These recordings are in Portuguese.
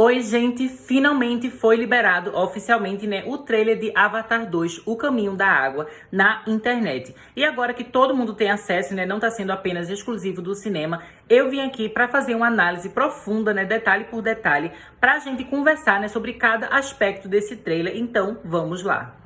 Oi, gente, finalmente foi liberado oficialmente, né, o trailer de Avatar 2, O Caminho da Água, na internet. E agora que todo mundo tem acesso, né, não tá sendo apenas exclusivo do cinema, eu vim aqui para fazer uma análise profunda, né, detalhe por detalhe, pra gente conversar, né, sobre cada aspecto desse trailer. Então, vamos lá.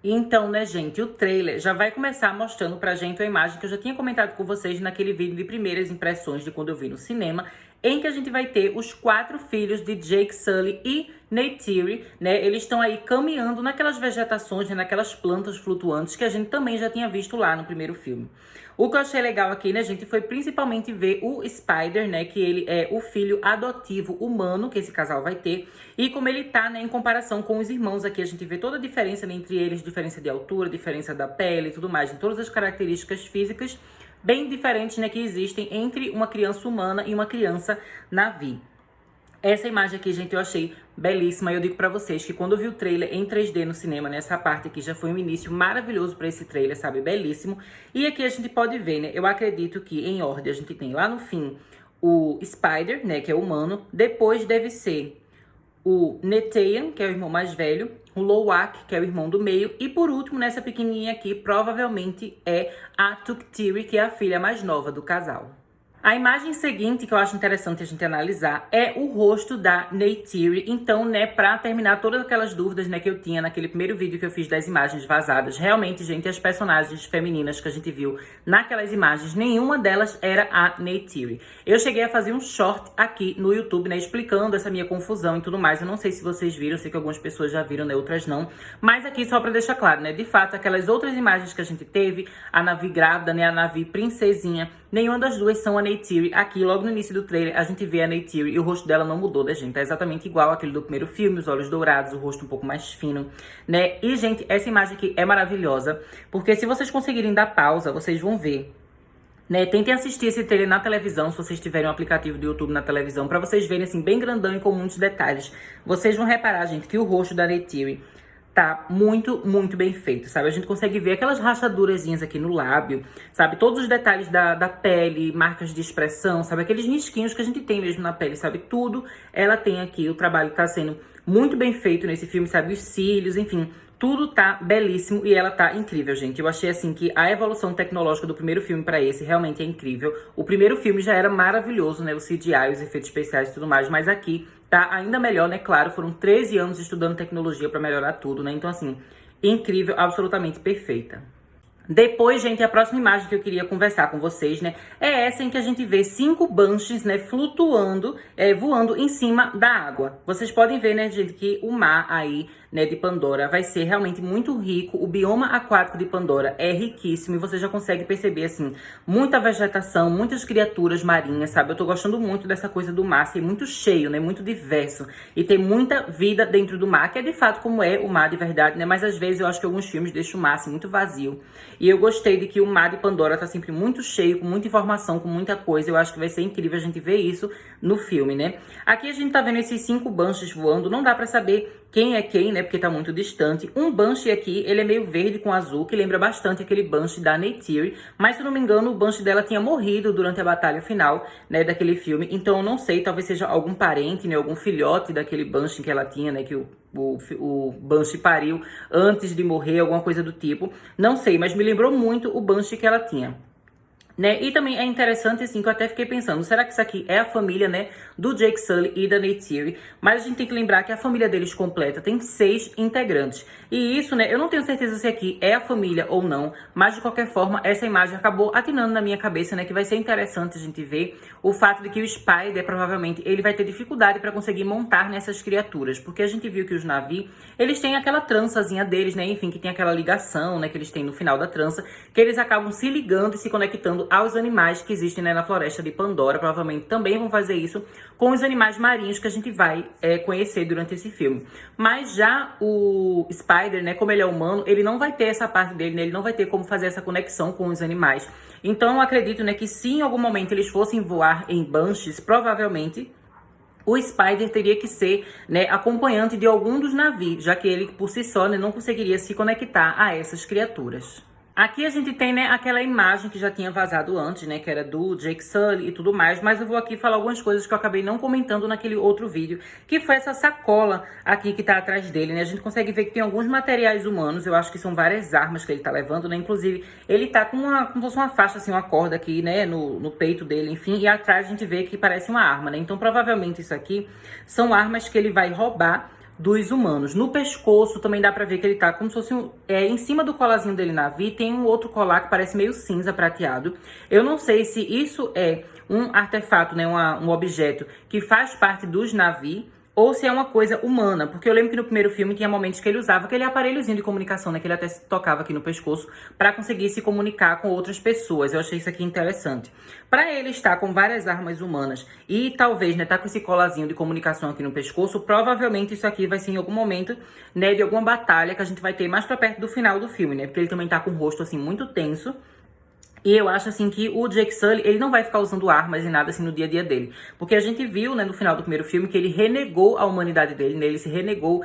Então, né, gente, o trailer já vai começar mostrando pra gente a imagem que eu já tinha comentado com vocês naquele vídeo de primeiras impressões de quando eu vi no cinema, em que a gente vai ter os 4 filhos de Jake Sully e Neytiri, né? Eles estão aí caminhando naquelas vegetações, né, naquelas plantas flutuantes que a gente também já tinha visto lá no primeiro filme. O que eu achei legal aqui, né, gente, foi principalmente ver o Spider, né, que ele é o filho adotivo humano que esse casal vai ter, e como ele tá, né, em comparação com os irmãos aqui, a gente vê toda a diferença, né, entre eles, diferença de altura, diferença da pele e tudo mais, em todas as características físicas bem diferentes, né, que existem entre uma criança humana e uma criança Na'vi. Essa imagem aqui, gente, eu achei belíssima. Eu digo pra vocês que quando eu vi o trailer em 3D no cinema, nessa parte aqui já foi um início maravilhoso pra esse trailer, sabe? Belíssimo. E aqui a gente pode ver, né? Eu acredito que em ordem a gente tem lá no fim o Spider, né? Que é o humano. Depois deve ser o Neteyam, que é o irmão mais velho. O Lowak, que é o irmão do meio. E por último, nessa pequenininha aqui, provavelmente é a Tuktiri, que é a filha mais nova do casal. A imagem seguinte que eu acho interessante a gente analisar é o rosto da Neytiri. Então, né, pra terminar todas aquelas dúvidas, né, que eu tinha naquele primeiro vídeo que eu fiz das imagens vazadas, realmente, gente, as personagens femininas que a gente viu naquelas imagens, nenhuma delas era a Neytiri. Eu cheguei a fazer um short aqui no YouTube, né, explicando essa minha confusão e tudo mais. Eu não sei se vocês viram, eu sei que algumas pessoas já viram, né, outras não. Mas aqui, só pra deixar claro, né, de fato, aquelas outras imagens que a gente teve, a Na'vi grávida, né, a Na'vi princesinha, nenhuma das duas são a Neytiri. Aqui, logo no início do trailer, a gente vê a Neytiri e o rosto dela não mudou, né, gente? Tá exatamente igual àquele do primeiro filme, os olhos dourados, o rosto um pouco mais fino, né? E, gente, essa imagem aqui é maravilhosa, porque se vocês conseguirem dar pausa, vocês vão ver, né? Tentem assistir esse trailer na televisão, se vocês tiverem um aplicativo do YouTube na televisão, pra vocês verem, assim, bem grandão e com muitos detalhes. Vocês vão reparar, gente, que o rosto da Neytiri tá muito, muito bem feito, sabe? A gente consegue ver aquelas rachadurazinhas aqui no lábio, sabe? Todos os detalhes da pele, marcas de expressão, sabe? Aqueles risquinhos que a gente tem mesmo na pele, sabe? Tudo ela tem aqui. O trabalho tá sendo muito bem feito nesse filme, sabe? Os cílios, enfim, tudo tá belíssimo e ela tá incrível, gente. Eu achei, assim, que a evolução tecnológica do primeiro filme pra esse realmente é incrível. O primeiro filme já era maravilhoso, né? O CGI, os efeitos especiais e tudo mais, mas aqui tá ainda melhor, né? Claro, foram 13 anos estudando tecnologia pra melhorar tudo, né? Então, assim, incrível, absolutamente perfeita. Depois, gente, a próxima imagem que eu queria conversar com vocês, né, é essa em que a gente vê 5 banshees, né, flutuando, voando em cima da água. Vocês podem ver, né, gente, que o mar aí, né, de Pandora vai ser realmente muito rico. O bioma aquático de Pandora é riquíssimo e você já consegue perceber, assim, muita vegetação, muitas criaturas marinhas, sabe? Eu tô gostando muito dessa coisa do mar ser muito cheio, né, muito diverso e ter muita vida dentro do mar, que é de fato como é o mar de verdade, né, mas às vezes eu acho que alguns filmes deixam o mar, assim, muito vazio. E eu gostei de que o mar de Pandora tá sempre muito cheio, com muita informação, com muita coisa. Eu acho que vai ser incrível a gente ver isso no filme, né? Aqui a gente tá vendo esses 5 banshees voando. Não dá pra saber quem é quem, né? Porque tá muito distante. Um banshee aqui, ele é meio verde com azul, que lembra bastante aquele banshee da Neytiri. Mas, se eu não me engano, o banshee dela tinha morrido durante a batalha final, né? Daquele filme. Então, eu não sei, talvez seja algum parente, né? Algum filhote daquele banshee que ela tinha, né? Que o banshee pariu antes de morrer, alguma coisa do tipo. Não sei, mas me lembrou muito o banshee que ela tinha, né? E também é interessante, assim, que eu até fiquei pensando, será que isso aqui é a família, né, do Jake Sully e da Neytiri? Mas a gente tem que lembrar que a família deles completa tem 6 integrantes. E isso, né, eu não tenho certeza se aqui é a família ou não, mas de qualquer forma, essa imagem acabou atinando na minha cabeça, né, que vai ser interessante a gente ver o fato de que o Spider, provavelmente, ele vai ter dificuldade para conseguir montar nessas criaturas, porque a gente viu que os Na'vi, eles têm aquela trançazinha deles, né, enfim, que tem aquela ligação, né, que eles têm no final da trança, que eles acabam se ligando e se conectando aos animais que existem, né, na floresta de Pandora. Provavelmente também vão fazer isso com os animais marinhos que a gente vai conhecer durante esse filme. Mas já o Spider, né, como ele é humano, ele não vai ter essa parte dele, né, ele não vai ter como fazer essa conexão com os animais. Então eu acredito, né, que se em algum momento eles fossem voar em banshees, provavelmente o Spider teria que ser, né, acompanhante de algum dos navios, já que ele, por si só, né, não conseguiria se conectar a essas criaturas. Aqui a gente tem, né, aquela imagem que já tinha vazado antes, né, que era do Jake Sully e tudo mais, mas eu vou aqui falar algumas coisas que eu acabei não comentando naquele outro vídeo, que foi essa sacola aqui que tá atrás dele, né, a gente consegue ver que tem alguns materiais humanos, eu acho que são várias armas que ele tá levando, né, inclusive ele tá com como se fosse uma faixa, assim, uma corda aqui, né, no peito dele, enfim, e atrás a gente vê que parece uma arma, né, então provavelmente isso aqui são armas que ele vai roubar dos humanos. No pescoço também dá pra ver que ele tá como se fosse em cima do colarzinho dele na Vi, tem um outro colar que parece meio cinza prateado. Eu não sei se isso é um artefato, né, um objeto que faz parte dos Na'vi, ou se é uma coisa humana, porque eu lembro que no primeiro filme tinha momentos que ele usava aquele aparelhozinho de comunicação, né, que ele até se tocava aqui no pescoço, para conseguir se comunicar com outras pessoas. Eu achei isso aqui interessante. Para ele estar com várias armas humanas e talvez, né, tá com esse colarzinho de comunicação aqui no pescoço, provavelmente isso aqui vai ser em algum momento, né, de alguma batalha que a gente vai ter mais pra perto do final do filme, né, porque ele também tá com o rosto, assim, muito tenso. E eu acho, assim, que o Jake Sully, ele não vai ficar usando armas e nada, assim, no dia a dia dele. Porque a gente viu, né, no final do primeiro filme, que ele renegou a humanidade dele, né? Ele se renegou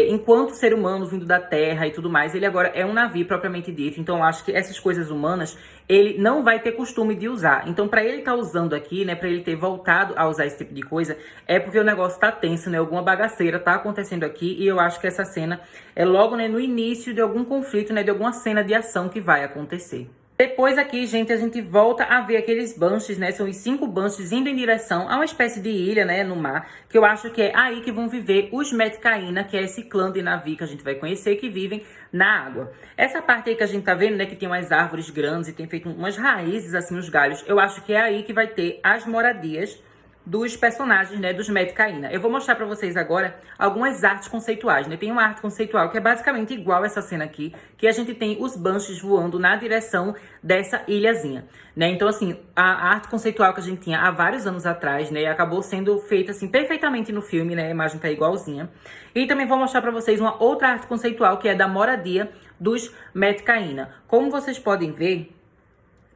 enquanto ser humano vindo da Terra e tudo mais. Ele agora é um navio propriamente dito. Então, eu acho que essas coisas humanas, ele não vai ter costume de usar. Então, pra ele estar usando aqui, né, pra ele ter voltado a usar esse tipo de coisa, é porque o negócio tá tenso, né? Alguma bagaceira tá acontecendo aqui. E eu acho que essa cena é logo, né, no início de algum conflito, né, de alguma cena de ação que vai acontecer. Depois aqui, gente, a gente volta a ver aqueles Banshees, né? São os 5 Banshees indo em direção a uma espécie de ilha, né? No mar. Que eu acho que é aí que vão viver os Metkayina, que é esse clã de Na'vi que a gente vai conhecer, que vivem na água. Essa parte aí que a gente tá vendo, né? Que tem umas árvores grandes e tem feito umas raízes, assim, nos galhos. Eu acho que é aí que vai ter as moradias dos personagens, né, dos Metkayina. Eu vou mostrar pra vocês agora algumas artes conceituais, né? Tem uma arte conceitual que é basicamente igual a essa cena aqui, que a gente tem os Banshees voando na direção dessa ilhazinha, né? Então, assim, a arte conceitual que a gente tinha há vários anos atrás, né, acabou sendo feita, assim, perfeitamente no filme, né? A imagem tá igualzinha. E também vou mostrar pra vocês uma outra arte conceitual, que é da moradia dos Metkayina. Como vocês podem ver,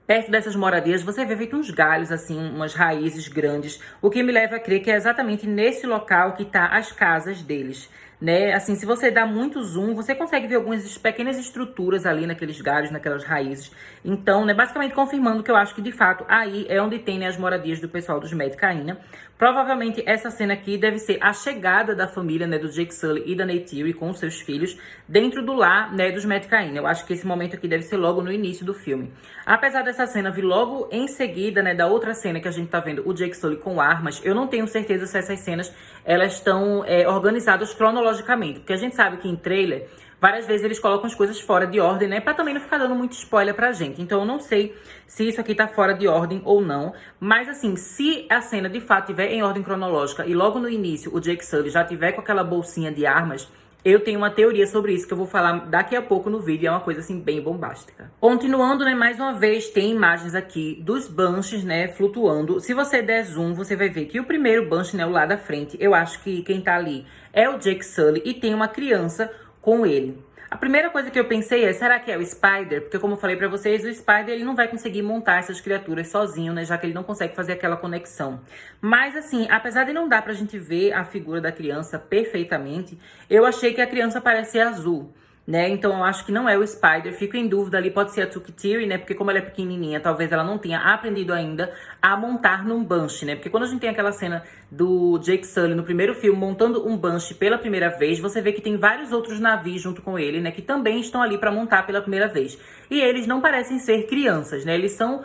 perto dessas moradias, você vê feito uns galhos, assim, umas raízes grandes, o que me leva a crer que é exatamente nesse local que tá as casas deles, né? Assim, se você dá muito zoom, você consegue ver algumas pequenas estruturas ali naqueles galhos, naquelas raízes. Então, né, basicamente confirmando que eu acho que, de fato, aí é onde tem, né, as moradias do pessoal dos Metkayina. Provavelmente essa cena aqui deve ser a chegada da família, né, do Jake Sully e da Neytiri com seus filhos dentro do lar, né, dos Metkayina. Eu acho que esse momento aqui deve ser logo no início do filme. Apesar dessa cena vir logo em seguida, né, da outra cena que a gente tá vendo o Jake Sully com armas, eu não tenho certeza se essas cenas elas estão organizadas cronologicamente, porque a gente sabe que em trailer várias vezes eles colocam as coisas fora de ordem, né? Pra também não ficar dando muito spoiler pra gente. Então eu não sei se isso aqui tá fora de ordem ou não. Mas assim, se a cena de fato tiver em ordem cronológica e logo no início o Jake Sully já tiver com aquela bolsinha de armas, eu tenho uma teoria sobre isso que eu vou falar daqui a pouco no vídeo. É uma coisa assim bem bombástica. Continuando, né, mais uma vez tem imagens aqui dos Banshees, né, flutuando. Se você der zoom, você vai ver que o primeiro Banshee, né, o lá da frente, eu acho que quem tá ali é o Jake Sully e tem uma criança com ele. A primeira coisa que eu pensei é, será que é o Spider? Porque como eu falei pra vocês, o Spider ele não vai conseguir montar essas criaturas sozinho, né? Já que ele não consegue fazer aquela conexão. Mas assim, apesar de não dar pra gente ver a figura da criança perfeitamente, eu achei que a criança parece ser azul, né? Então eu acho que não é o Spider, fico em dúvida ali, pode ser a Tuktiri, né? Porque como ela é pequenininha, talvez ela não tenha aprendido ainda a montar num Banshee, né? Porque quando a gente tem aquela cena do Jake Sully no primeiro filme montando um Banshee pela primeira vez, você vê que tem vários outros navios junto com ele, né? Que também estão ali pra montar pela primeira vez. E eles não parecem ser crianças, né? Eles são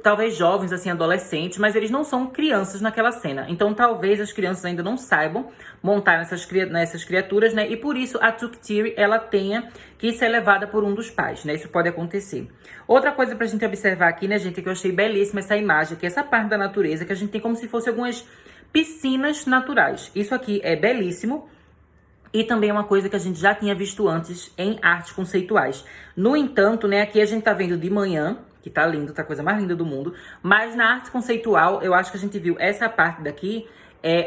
talvez jovens, assim, adolescentes, mas eles não são crianças naquela cena. Então talvez as crianças ainda não saibam montar nessas criaturas, né? E por isso a Tuktiri, ela tenha que ser levada por um dos pais, né? Isso pode acontecer. Outra coisa pra gente observar aqui, né, gente, é que eu achei belíssima essa imagem, que é essa parte da natureza, que a gente tem como se fosse algumas piscinas naturais. Isso aqui é belíssimo. E também é uma coisa que a gente já tinha visto antes em artes conceituais. No entanto, né, aqui a gente tá vendo de manhã, que tá lindo, tá a coisa mais linda do mundo. Mas na arte conceitual, eu acho que a gente viu essa parte daqui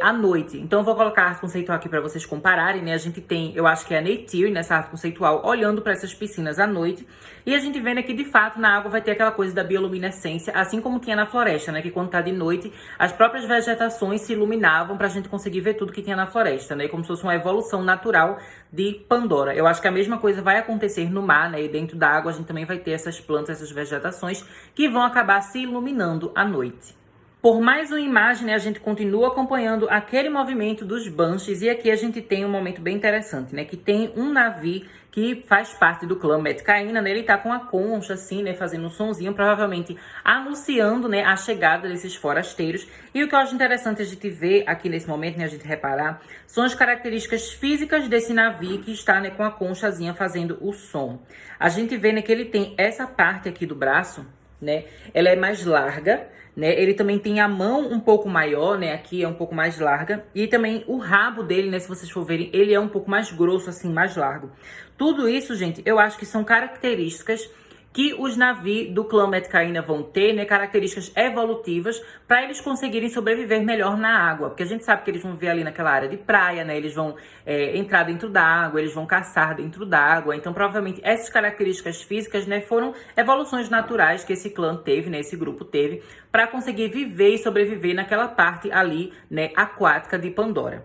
à noite. Então eu vou colocar a arte conceitual aqui para vocês compararem, né? A gente tem, eu acho que é a Neytiri nessa arte conceitual, olhando para essas piscinas à noite. E a gente vendo aqui, de fato, na água vai ter aquela coisa da bioluminescência, assim como tinha na floresta, né? Que quando tá de noite, as próprias vegetações se iluminavam pra gente conseguir ver tudo que tinha na floresta, né? Como se fosse uma evolução natural de Pandora. Eu acho que a mesma coisa vai acontecer no mar, né? E dentro da água a gente também vai ter essas plantas, essas vegetações que vão acabar se iluminando à noite. Por mais uma imagem, né, a gente continua acompanhando aquele movimento dos Banshees. E aqui a gente tem um momento bem interessante, né? Que tem um navio que faz parte do clã Metkayina, né? Ele tá com a concha, assim, né? Fazendo um sonzinho, provavelmente anunciando, né? A chegada desses forasteiros. E o que eu acho interessante a gente ver aqui nesse momento, né? A gente reparar, são as características físicas desse navio que está, né? Com a conchazinha fazendo o som. A gente vê, né? Que ele tem essa parte aqui do braço, né? Ela é mais larga, né? Ele também tem a mão um pouco maior, né? Aqui é um pouco mais larga. E também o rabo dele, né? Se vocês for verem, ele é um pouco mais grosso, assim, mais largo. Tudo isso, gente, eu acho que são características que os navios do clã Metkayina vão ter, né, características evolutivas para eles conseguirem sobreviver melhor na água. Porque a gente sabe que eles vão viver ali naquela área de praia, né, eles vão entrar dentro da água, eles vão caçar dentro da água. Então, provavelmente, essas características físicas, né, foram evoluções naturais que esse clã teve, né, esse grupo teve, para conseguir viver e sobreviver naquela parte ali, né, aquática de Pandora.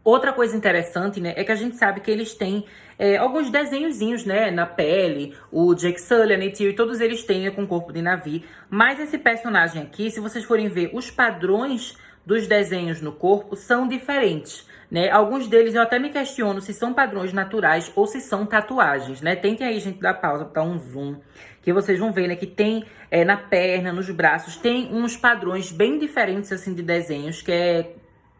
Outra coisa interessante, né, é que a gente sabe que eles têm alguns desenhozinhos, né, na pele. O Jake Sully, a Neytiri, todos eles têm, né, com corpo de navio. Mas esse personagem aqui, se vocês forem ver, os padrões dos desenhos no corpo são diferentes, né? Alguns deles eu até me questiono se são padrões naturais ou se são tatuagens, né? Tentem aí, gente, dar pausa para dar um zoom, que vocês vão ver, né, que tem na perna, nos braços, tem uns padrões bem diferentes, assim, de desenhos, que é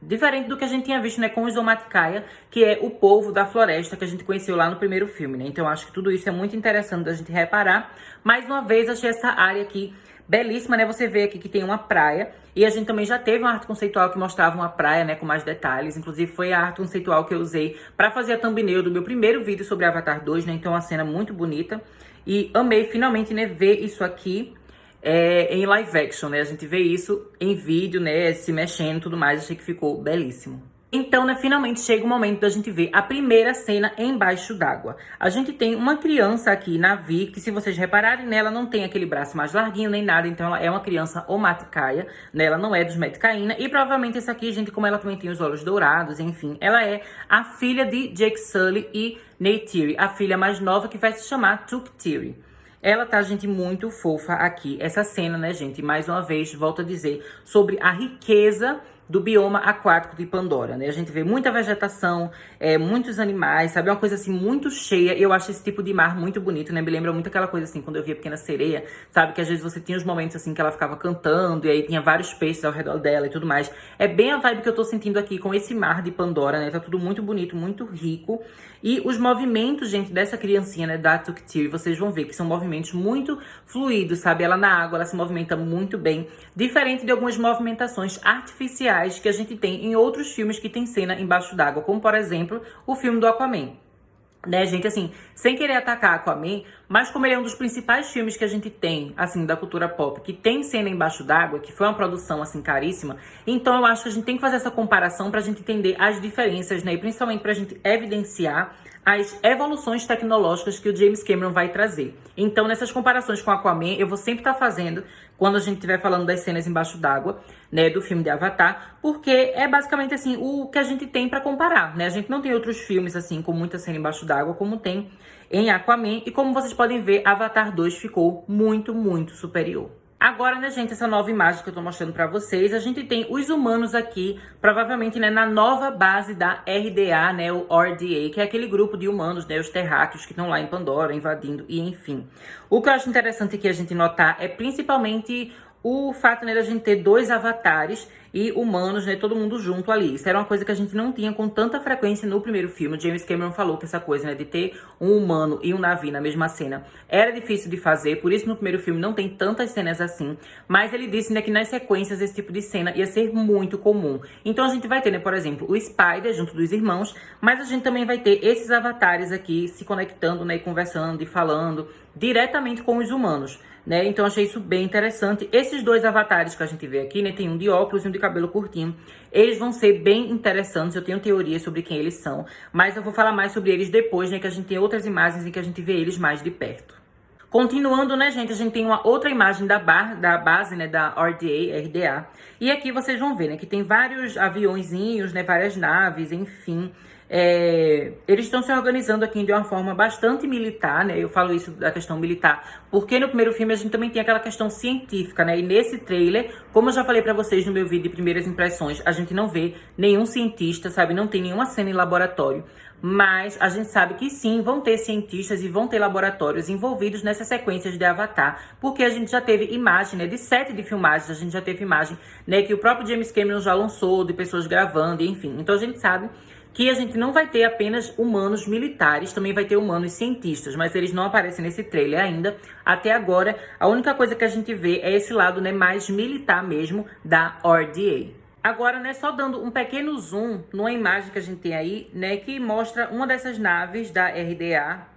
diferente do que a gente tinha visto, né, com os Zomaticaya, que é o povo da floresta que a gente conheceu lá no primeiro filme, né? Então, acho que tudo isso é muito interessante da gente reparar. Mais uma vez, achei essa área aqui belíssima, né? Você vê aqui que tem uma praia. E a gente também já teve uma arte conceitual que mostrava uma praia, né, com mais detalhes. Inclusive, foi a arte conceitual que eu usei para fazer a thumbnail do meu primeiro vídeo sobre Avatar 2, né? Então, é uma cena muito bonita. E amei, finalmente, né, ver isso aqui em live action, né? A gente vê isso em vídeo, né? Se mexendo e tudo mais. Achei que ficou belíssimo. Então, né, finalmente chega o momento da gente ver a primeira cena embaixo d'água. A gente tem uma criança aqui na Vi, que se vocês repararem nela, não tem aquele braço mais larguinho nem nada. Então, ela é uma criança Omaticaya, né? Ela não é dos Metkayina. E provavelmente essa aqui, gente, como ela também tem os olhos dourados, enfim. Ela é a filha de Jake Sully e Neytiri, a filha mais nova que vai se chamar Tuktiri. Ela tá, gente, muito fofa aqui. Essa cena, né, gente, mais uma vez, volto a dizer, sobre a riqueza do bioma aquático de Pandora, né? A gente vê muita vegetação, muitos animais, sabe? É uma coisa, assim, muito cheia. Eu acho esse tipo de mar muito bonito, né? Me lembra muito aquela coisa, assim, quando eu via Pequena Sereia, sabe? Que às vezes você tinha os momentos, assim, que ela ficava cantando e aí tinha vários peixes ao redor dela e tudo mais. É bem a vibe que eu tô sentindo aqui com esse mar de Pandora, né? Tá tudo muito bonito, muito rico. E os movimentos, gente, dessa criancinha, né, da Tuktiri, vocês vão ver que são movimentos muito fluidos, sabe? Ela na água, ela se movimenta muito bem. Diferente de algumas movimentações artificiais que a gente tem em outros filmes que tem cena embaixo d'água, como, por exemplo, o filme do Aquaman. Né, gente, assim, sem querer atacar Aquaman, mas como ele é um dos principais filmes que a gente tem, assim, da cultura pop, que tem cena embaixo d'água, que foi uma produção, assim, caríssima, então eu acho que a gente tem que fazer essa comparação pra gente entender as diferenças, né, e principalmente pra gente evidenciar as evoluções tecnológicas que o James Cameron vai trazer. Então, nessas comparações com Aquaman, eu vou sempre estar fazendo quando a gente estiver falando das cenas embaixo d'água, né, do filme de Avatar, porque é basicamente, assim, o que a gente tem pra comparar, né? A gente não tem outros filmes, assim, com muita cena embaixo d'água, como tem em Aquaman, e como vocês podem ver, Avatar 2 ficou muito, muito superior. Agora, né, gente, essa nova imagem que eu tô mostrando pra vocês, a gente tem os humanos aqui, provavelmente, né, na nova base da RDA, né, o RDA, que é aquele grupo de humanos, né, os terráqueos que estão lá em Pandora, invadindo, e enfim. O que eu acho interessante aqui a gente notar é principalmente o fato, né, da gente ter dois avatares e humanos, né, todo mundo junto ali. Isso era uma coisa que a gente não tinha com tanta frequência no primeiro filme. James Cameron falou que essa coisa, né, de ter um humano e um navio na mesma cena era difícil de fazer, por isso no primeiro filme não tem tantas cenas assim, mas ele disse, né, que nas sequências esse tipo de cena ia ser muito comum. Então a gente vai ter, né, por exemplo, o Spider junto dos irmãos, mas a gente também vai ter esses avatares aqui se conectando, né, e conversando e falando diretamente com os humanos, né? Então achei isso bem interessante. Esses dois avatares que a gente vê aqui, né, tem um de óculos e um de cabelo curtinho. Eles vão ser bem interessantes, eu tenho teorias sobre quem eles são, mas eu vou falar mais sobre eles depois, né, que a gente tem outras imagens em que a gente vê eles mais de perto. Continuando, né, gente, a gente tem uma outra imagem da base, né, da RDA. E aqui vocês vão ver, né, que tem vários aviõezinhos, né, várias naves, enfim. Eles estão se organizando aqui de uma forma bastante militar, né? Eu falo isso da questão militar, porque no primeiro filme a gente também tem aquela questão científica, né? E nesse trailer, como eu já falei pra vocês no meu vídeo de primeiras impressões, a gente não vê nenhum cientista, sabe? Não tem nenhuma cena em laboratório. Mas a gente sabe que sim, vão ter cientistas e vão ter laboratórios envolvidos nessas sequências de Avatar, porque a gente já teve imagem, né, de set de filmagens, a gente já teve imagem, né, que o próprio James Cameron já lançou, de pessoas gravando, enfim. Então a gente sabe que a gente não vai ter apenas humanos militares, também vai ter humanos cientistas, mas eles não aparecem nesse trailer ainda. Até agora, a única coisa que a gente vê é esse lado, né, mais militar mesmo da RDA. Agora, né, só dando um pequeno zoom numa imagem que a gente tem aí, né, que mostra uma dessas naves da RDA,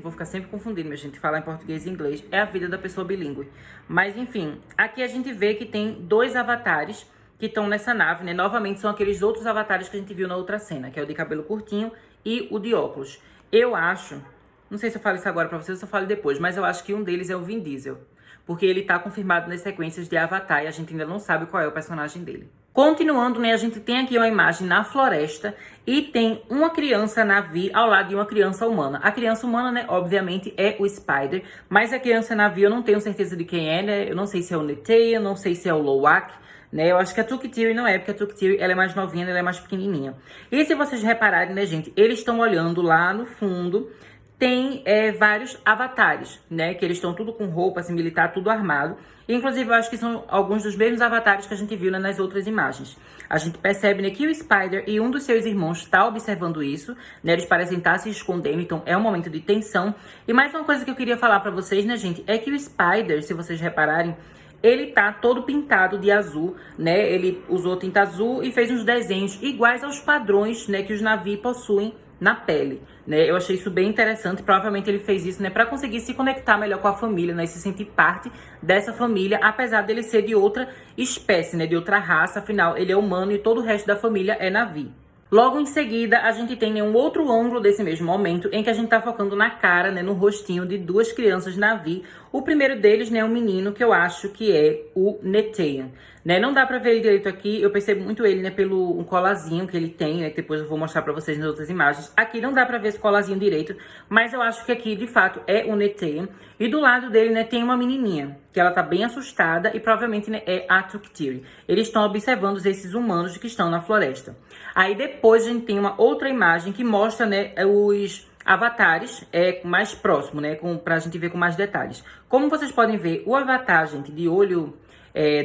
vou ficar sempre confundindo, minha gente, falar em português e inglês, é a vida da pessoa bilíngue. Mas, enfim, aqui a gente vê que tem dois avatares que estão nessa nave, né? Novamente são aqueles outros avatares que a gente viu na outra cena, que é o de cabelo curtinho e o de óculos. Eu acho, não sei se eu falo isso agora pra vocês ou se eu falo depois, mas eu acho que um deles é o Vin Diesel, porque ele tá confirmado nas sequências de Avatar e a gente ainda não sabe qual é o personagem dele. Continuando, né, a gente tem aqui uma imagem na floresta e tem uma criança Na'vi ao lado de uma criança humana. A criança humana, né, obviamente é o Spider, mas a criança Na'vi eu não tenho certeza de quem é, né? Eu não sei se é o Neteye, eu não sei se é o Lowak, né? Eu acho que a Tuktiri não é, porque a Tuktiri ela é mais novinha, ela é mais pequenininha. E se vocês repararem, né, gente, eles estão olhando lá no fundo, tem vários avatares, né? Que eles estão tudo com roupa assim, militar, tudo armado. E, inclusive, eu acho que são alguns dos mesmos avatares que a gente viu, né, nas outras imagens. A gente percebe, né, que o Spider e um dos seus irmãos está observando isso, né? Eles parecem estar se escondendo, então é um momento de tensão. E mais uma coisa que eu queria falar pra vocês, né, gente, é que o Spider, se vocês repararem, ele tá todo pintado de azul, né? Ele usou tinta azul e fez uns desenhos iguais aos padrões, né, que os Na'vi possuem na pele, né? Eu achei isso bem interessante. Provavelmente ele fez isso, né, para conseguir se conectar melhor com a família, né, e se sentir parte dessa família, apesar dele ser de outra espécie, né, de outra raça. Afinal, ele é humano e todo o resto da família é Na'vi. Logo em seguida, a gente tem, né, um outro ângulo desse mesmo momento, em que a gente tá focando na cara, né, no rostinho de duas crianças Na'vi. O primeiro deles, né, é um menino que eu acho que é o Neteye, né? Não dá pra ver ele direito aqui, eu percebo muito ele, né, pelo um colazinho que ele tem, né, que depois eu vou mostrar pra vocês nas outras imagens. Aqui não dá pra ver esse colazinho direito, mas eu acho que aqui, de fato, é o Neteye. E do lado dele, né, tem uma menininha, que ela tá bem assustada e provavelmente, né, é a Tuktiri. Eles estão observando esses humanos que estão na floresta. Aí depois a gente tem uma outra imagem que mostra, né, os avatares mais próximo, né, pra gente ver com mais detalhes. Como vocês podem ver, o avatar, gente, de olho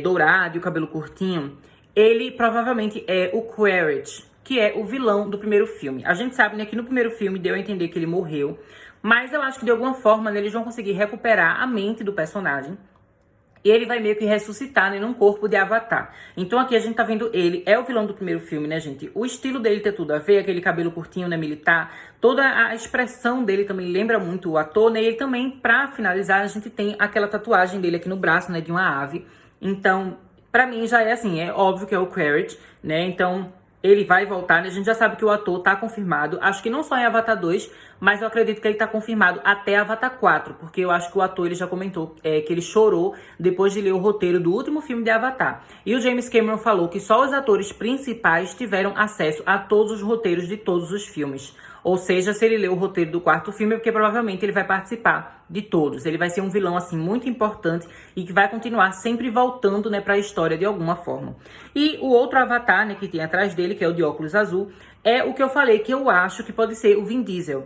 dourado e o cabelo curtinho, ele provavelmente é o Quaritch, que é o vilão do primeiro filme. A gente sabe, né, que no primeiro filme deu a entender que ele morreu, mas eu acho que de alguma forma, né, eles vão conseguir recuperar a mente do personagem. E ele vai meio que ressuscitar, né, num corpo de Avatar. Então aqui a gente tá vendo ele, é o vilão do primeiro filme, né, gente? O estilo dele tem tudo a ver, aquele cabelo curtinho, né, militar. Toda a expressão dele também lembra muito o ator, né? E ele também, pra finalizar, a gente tem aquela tatuagem dele aqui no braço, né, de uma ave. Então, pra mim já é assim, é óbvio que é o Quaritch, né? Então, ele vai voltar, né? A gente já sabe que o ator tá confirmado. Acho que não só em Avatar 2, mas eu acredito que ele tá confirmado até Avatar 4. Porque eu acho que o ator, ele já comentou que ele chorou depois de ler o roteiro do último filme de Avatar. E o James Cameron falou que só os atores principais tiveram acesso a todos os roteiros de todos os filmes. Ou seja, se ele leu o roteiro do quarto filme, é porque provavelmente ele vai participar de todos. Ele vai ser um vilão, assim, muito importante e que vai continuar sempre voltando, né, pra história de alguma forma. E o outro avatar, né, que tem atrás dele, que é o de óculos azul, é o que eu falei, que eu acho que pode ser o Vin Diesel.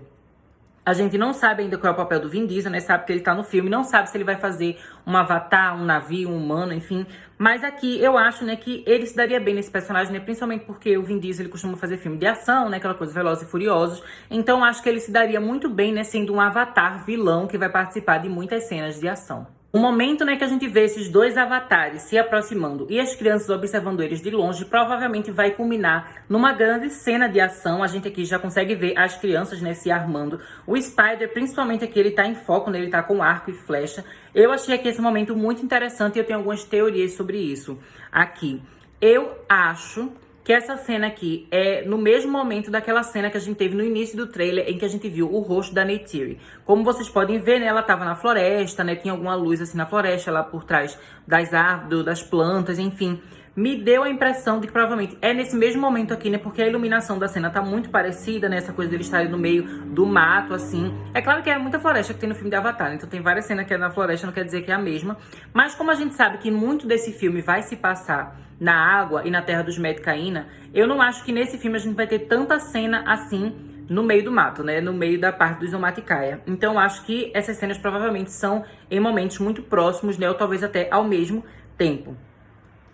A gente não sabe ainda qual é o papel do Vin Diesel, né? Sabe que ele tá no filme, não sabe se ele vai fazer um avatar, um navio, um humano, enfim. Mas aqui eu acho, né, que ele se daria bem nesse personagem, né? Principalmente porque o Vin Diesel, ele costuma fazer filme de ação, né? Aquela coisa Velozes e Furiosos. Então acho que ele se daria muito bem, né? Sendo um avatar vilão que vai participar de muitas cenas de ação. O momento, né, que a gente vê esses dois avatares se aproximando e as crianças observando eles de longe, provavelmente vai culminar numa grande cena de ação. A gente aqui já consegue ver as crianças, né, se armando. O Spider, principalmente aqui, ele tá em foco, né, ele tá com arco e flecha. Eu achei aqui esse momento muito interessante e eu tenho algumas teorias sobre isso aqui. Eu acho que essa cena aqui é no mesmo momento daquela cena que a gente teve no início do trailer, em que a gente viu o rosto da Neytiri. Como vocês podem ver, né, ela tava na floresta, né, tinha alguma luz assim na floresta, lá por trás das árvores, das plantas, enfim. Me deu a impressão de que provavelmente é nesse mesmo momento aqui, né, porque a iluminação da cena tá muito parecida, né, essa coisa dele estar no meio do mato, assim. É claro que é muita floresta que tem no filme de Avatar, né? Então tem várias cenas que é na floresta, não quer dizer que é a mesma. Mas como a gente sabe que muito desse filme vai se passar na água e na terra dos Metkayina, eu não acho que nesse filme a gente vai ter tanta cena assim no meio do mato, né? No meio da parte dos Omaticaya. Então eu acho que essas cenas provavelmente são em momentos muito próximos, né? Ou talvez até ao mesmo tempo.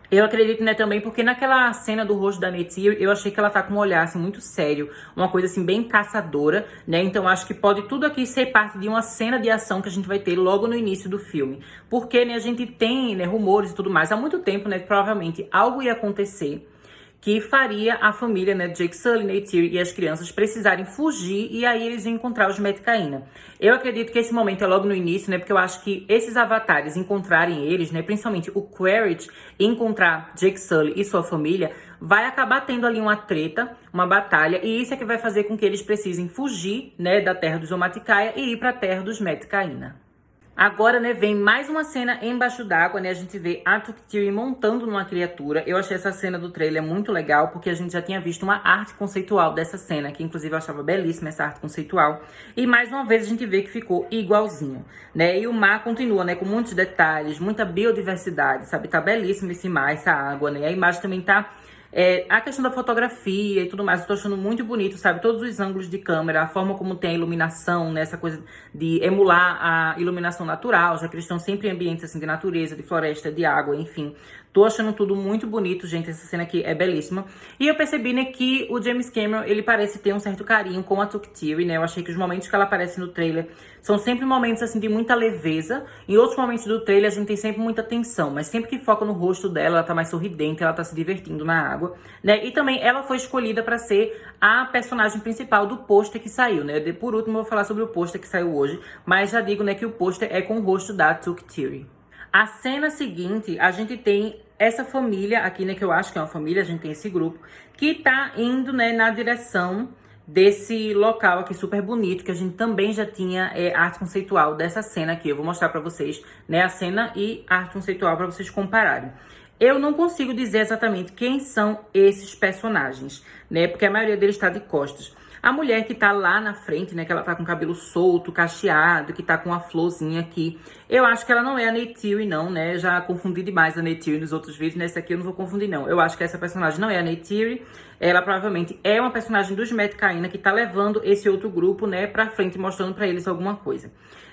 Eu acredito, né, também, porque naquela cena do rosto da Neytiri, eu achei que ela tá com um olhar, assim, muito sério. Uma coisa, assim, bem caçadora, né? Então, acho que pode tudo aqui ser parte de uma cena de ação que a gente vai ter logo no início do filme. Porque, né, a gente tem, né, rumores e tudo mais há muito tempo, né, que provavelmente algo ia acontecer que faria a família, né, Jake Sully, Neytiri e as crianças precisarem fugir, e aí eles iam encontrar os Metkayina. Eu acredito que esse momento é logo no início, né, porque eu acho que esses avatares encontrarem eles, né, principalmente o Quaritch encontrar Jake Sully e sua família, vai acabar tendo ali uma treta, uma batalha, e isso é que vai fazer com que eles precisem fugir, né, da terra dos Omaticaya e ir para a terra dos Metkayina. Agora, né, vem mais uma cena embaixo d'água, né? A gente vê a Tuktiri montando numa criatura. Eu achei essa cena do trailer muito legal, porque a gente já tinha visto uma arte conceitual dessa cena, que inclusive eu achava belíssima essa arte conceitual. E mais uma vez a gente vê que ficou igualzinho, né? E o mar continua, né, com muitos detalhes, muita biodiversidade, sabe? Tá belíssimo esse mar, essa água, né? A imagem também tá... a questão da fotografia e tudo mais, eu tô achando muito bonito, sabe? Todos os ângulos de câmera, a forma como tem a iluminação, né? Essa coisa de emular a iluminação natural, já que eles estão sempre em ambientes assim de natureza, de floresta, de água, enfim. Tô achando tudo muito bonito, gente. Essa cena aqui é belíssima. E eu percebi, né, que o James Cameron, ele parece ter um certo carinho com a Tuktiri, né? Eu achei que os momentos que ela aparece no trailer são sempre momentos, assim, de muita leveza. Em outros momentos do trailer, a gente tem sempre muita tensão. Mas sempre que foca no rosto dela, ela tá mais sorridente, ela tá se divertindo na água, né? E também ela foi escolhida pra ser a personagem principal do pôster que saiu, né? Por último, eu vou falar sobre o pôster que saiu hoje. Mas já digo, né, que o pôster é com o rosto da Tuktiri. A cena seguinte, a gente tem essa família aqui, né, que eu acho que é uma família, a gente tem esse grupo, que tá indo, né, na direção desse local aqui super bonito, que a gente também já tinha arte conceitual dessa cena aqui. Eu vou mostrar pra vocês, né, a cena e a arte conceitual pra vocês compararem. Eu não consigo dizer exatamente quem são esses personagens, né, porque a maioria deles tá de costas. A mulher que tá lá na frente, né, que ela tá com o cabelo solto, cacheado, que tá com uma florzinha aqui. Eu acho que ela não é a Neytiri, não, né? Já confundi demais a Neytiri nos outros vídeos, nesse aqui eu não vou confundir, não. Eu acho que essa personagem não é a Neytiri. Ela provavelmente é uma personagem dos Metkayina que tá levando esse outro grupo, né, pra frente, mostrando pra eles alguma coisa.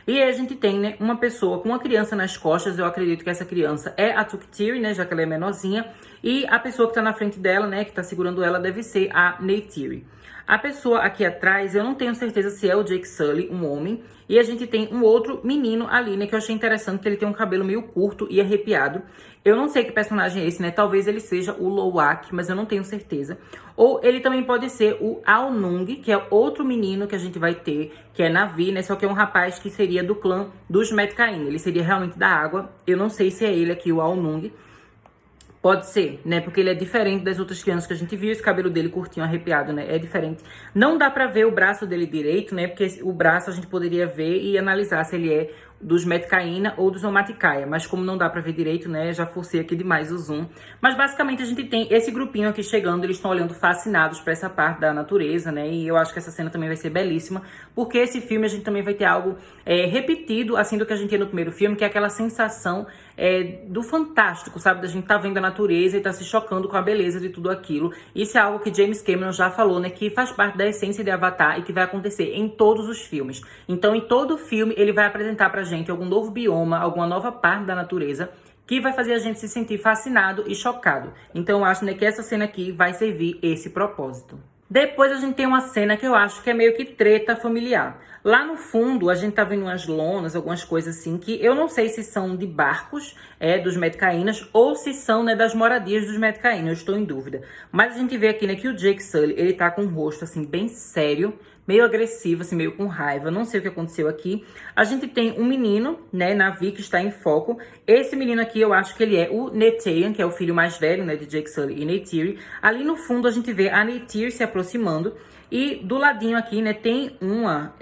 E aí a gente tem, né, uma pessoa com uma criança nas costas. Eu acredito que essa criança é a Tuktiri, né, já que ela é menorzinha. E a pessoa que tá na frente dela, né, que tá segurando ela, deve ser a Neytiri. A pessoa aqui atrás, eu não tenho certeza se é o Jake Sully, um homem. E a gente tem um outro menino ali, né, que eu achei interessante, que ele tem um cabelo meio curto e arrepiado. Eu não sei que personagem é esse, né? Talvez ele seja o Lowak, mas eu não tenho certeza. Ou ele também pode ser o Aonung, que é outro menino que a gente vai ter, que é Navi, né? Só que é um rapaz que seria do clã dos Metkayina. Ele seria realmente da água. Eu não sei se é ele aqui, o Aonung. Pode ser, né? Porque ele é diferente das outras crianças que a gente viu. Esse cabelo dele curtinho, arrepiado, né? É diferente. Não dá pra ver o braço dele direito, né? Porque o braço a gente poderia ver e analisar se ele é dos Metkayina ou dos Omaticaya. Mas como não dá pra ver direito, né? Já forcei aqui demais o zoom. Mas basicamente a gente tem esse grupinho aqui chegando. Eles estão olhando fascinados pra essa parte da natureza, né? E eu acho que essa cena também vai ser belíssima. Porque esse filme a gente também vai ter algo repetido, assim, do que a gente tinha no primeiro filme. Que é aquela sensação do fantástico, sabe? Da gente tá vendo a natureza e tá se chocando com a beleza de tudo aquilo. Isso é algo que James Cameron já falou, né? Que faz parte da essência de Avatar e que vai acontecer em todos os filmes. Então, em todo filme, ele vai apresentar pra gente algum novo bioma, alguma nova parte da natureza que vai fazer a gente se sentir fascinado e chocado. Então, eu acho, né, que essa cena aqui vai servir esse propósito. Depois a gente tem uma cena que eu acho que é meio que treta familiar. Lá no fundo, a gente tá vendo umas lonas, algumas coisas assim, que eu não sei se são de barcos dos Metcaínas ou se são, né, das moradias dos Metcaínas, eu estou em dúvida. Mas a gente vê aqui, né, que o Jake Sully, ele tá com um rosto, assim, bem sério, meio agressivo, assim, meio com raiva. Não sei o que aconteceu aqui. A gente tem um menino, né, Navi, que está em foco. Esse menino aqui, eu acho que ele é o Netayan, que é o filho mais velho, né, de Jake Sully e Neytiri. Ali no fundo, a gente vê a Neytiri se aproximando. E do ladinho aqui, né, tem uma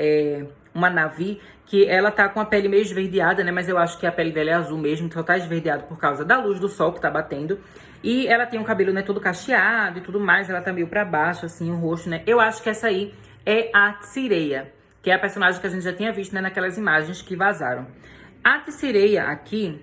Navi que ela tá com a pele meio esverdeada, né, mas eu acho que a pele dela é azul mesmo, só tá esverdeada por causa da luz do sol que tá batendo. E ela tem o cabelo, né, todo cacheado e tudo mais, ela tá meio pra baixo, assim, o rosto, né. Eu acho que essa aí é a Tsireia, que é a personagem que a gente já tinha visto, né, naquelas imagens que vazaram. A Tsireia aqui,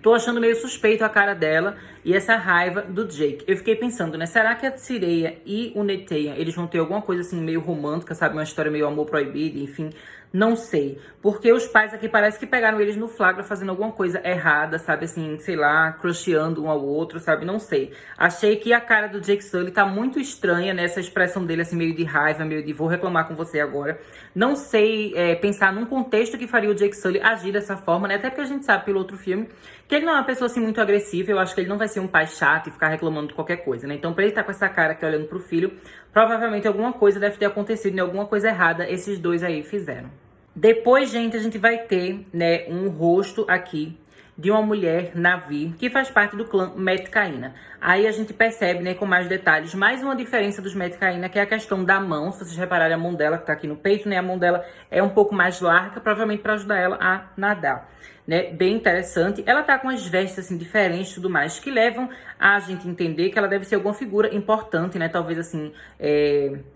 tô achando meio suspeito a cara dela e essa raiva do Jake. Eu fiquei pensando, né? Será que a Tsireia e o Netayan, eles vão ter alguma coisa assim meio romântica, sabe? Uma história meio amor proibido, enfim. Não sei. Porque os pais aqui parece que pegaram eles no flagra fazendo alguma coisa errada, sabe? Assim, sei lá, crushando um ao outro, sabe? Não sei. Achei que a cara do Jake Sully tá muito estranha, né? Essa expressão dele, assim, meio de raiva, meio de vou reclamar com você agora. Não sei pensar num contexto que faria o Jake Sully agir dessa forma, né? Até porque a gente sabe pelo outro filme que ele não é uma pessoa, assim, muito agressiva. Eu acho que ele não vai ser um pai chato e ficar reclamando de qualquer coisa, né? Então, pra ele estar com essa cara aqui olhando pro filho, provavelmente alguma coisa deve ter acontecido, né? Alguma coisa errada esses dois aí fizeram. Depois, gente, a gente vai ter, né, um rosto aqui de uma mulher, Navi, que faz parte do clã Metcaína. Aí a gente percebe, né, com mais detalhes, mais uma diferença dos Metcaína, que é a questão da mão. Se vocês repararem, a mão dela que tá aqui no peito, né, a mão dela é um pouco mais larga, provavelmente para ajudar ela a nadar, né, bem interessante. Ela tá com as vestes, assim, diferentes e tudo mais, que levam a gente entender que ela deve ser alguma figura importante, né, talvez, assim,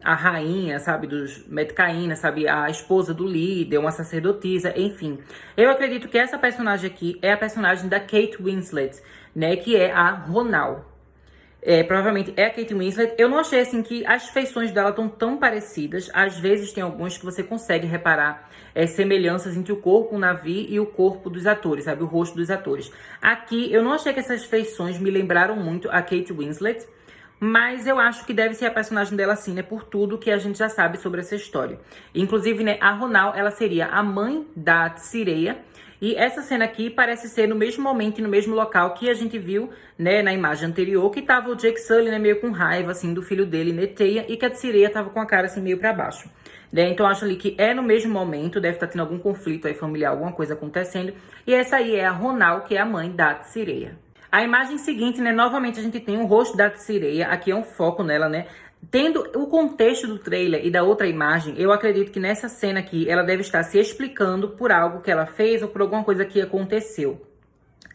a rainha, sabe, dos Metcaína, sabe, a esposa do líder, uma sacerdotisa, enfim. Eu acredito que essa personagem aqui é a personagem da Kate Winslet, né, que é a Ronal. Provavelmente é a Kate Winslet. Eu não achei, assim, que as feições dela estão tão parecidas. Às vezes tem alguns que você consegue reparar semelhanças entre o corpo, o Navi e o corpo dos atores, sabe? O rosto dos atores. Aqui, eu não achei que essas feições me lembraram muito a Kate Winslet, mas eu acho que deve ser a personagem dela, assim, né? Por tudo que a gente já sabe sobre essa história. Inclusive, né, a Ronal, ela seria a mãe da Tsireia. E essa cena aqui parece ser no mesmo momento e no mesmo local que a gente viu, né, na imagem anterior, que tava o Jake Sully, né, meio com raiva, assim, do filho dele, Netayan, e que a Tsireia tava com a cara, assim, meio pra baixo. Né? Então, acho ali que é no mesmo momento, deve estar tendo algum conflito aí familiar, alguma coisa acontecendo. E essa aí é a Ronal, que é a mãe da Tsireia. A imagem seguinte, né, novamente a gente tem o rosto da Tsireia, aqui é um foco nela, né. Tendo o contexto do trailer e da outra imagem, eu acredito que nessa cena aqui, ela deve estar se explicando por algo que ela fez ou por alguma coisa que aconteceu.